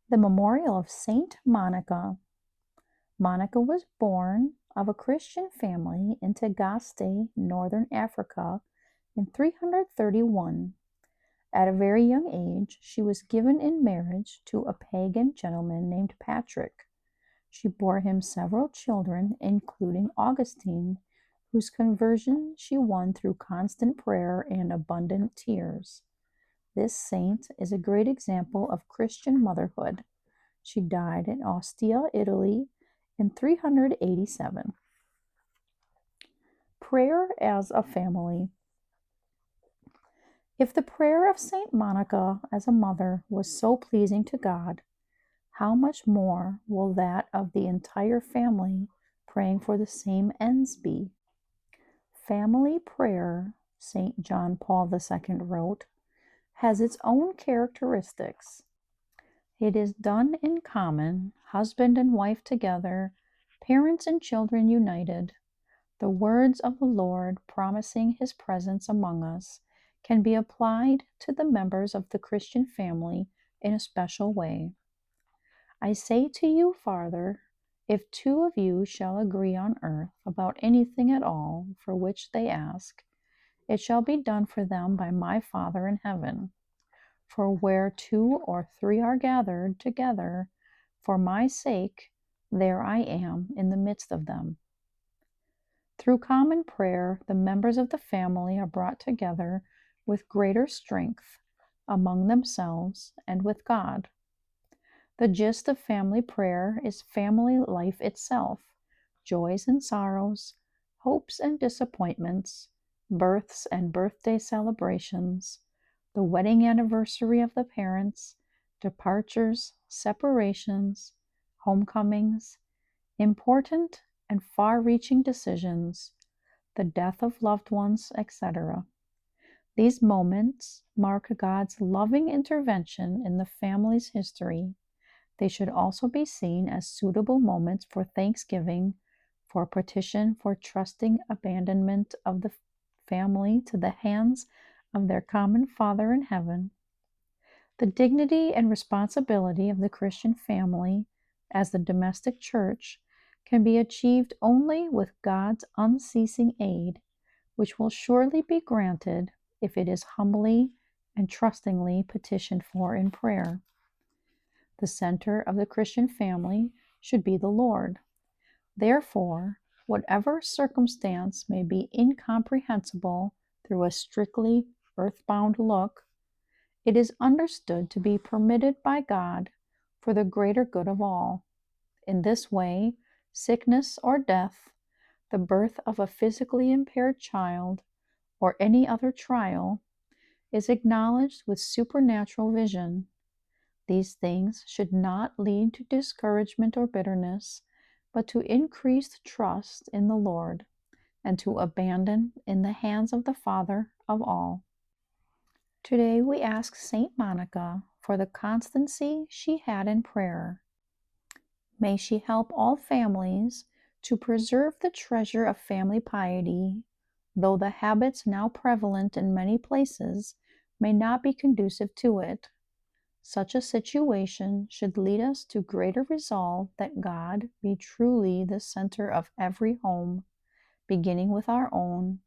The memorial of Saint Monica. Monica was born of a Christian family in Tagaste, northern Africa, in 331. At a very young age, she was given in marriage to a pagan gentleman named Patrick. She bore him several children, including Augustine, whose conversion she won through constant prayer and abundant tears. This saint is a great example of Christian motherhood. She died in Ostia, Italy, in 387. Prayer as a family. If the prayer of Saint Monica as a mother was so pleasing to God, how much more will that of the entire family praying for the same ends be? Family prayer, St. John Paul II wrote, has its own characteristics. It is done in common, husband and wife together, parents and children united. The words of the Lord promising his presence among us can be applied to the members of the Christian family in a special way. I say to you farther, if two of you shall agree on earth about anything at all for which they ask, it shall be done for them by my Father in heaven. For where two or three are gathered together for my sake, there I am in the midst of them. Through common prayer, the members of the family are brought together with greater strength among themselves and with God. The gist of family prayer is family life itself, joys and sorrows, hopes and disappointments, births and birthday celebrations, the wedding anniversary of the parents, departures, separations, homecomings, important and far-reaching decisions, the death of loved ones, etc. These moments mark God's loving intervention in the family's history. They should also be seen as suitable moments for thanksgiving, for petition, for trusting abandonment of the family to the hands of their common Father in heaven. The dignity and responsibility of the Christian family as the domestic church can be achieved only with God's unceasing aid, which will surely be granted if it is humbly and trustingly petitioned for in prayer. The center of the Christian family should be the Lord. Therefore, whatever circumstance may be incomprehensible through a strictly earthbound look, it is understood to be permitted by God for the greater good of all. In this way, sickness or death, the birth of a physically impaired child, or any other trial, is acknowledged with supernatural vision. These things should not lead to discouragement or bitterness, but to increased trust in the Lord, and to abandon in the hands of the Father of all. Today we ask Saint Monica for the constancy she had in prayer. May she help all families to preserve the treasure of family piety, though the habits now prevalent in many places may not be conducive to it. Such a situation should lead us to greater resolve that God be truly the center of every home, beginning with our own.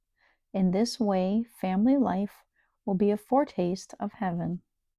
In this way, family life will be a foretaste of heaven.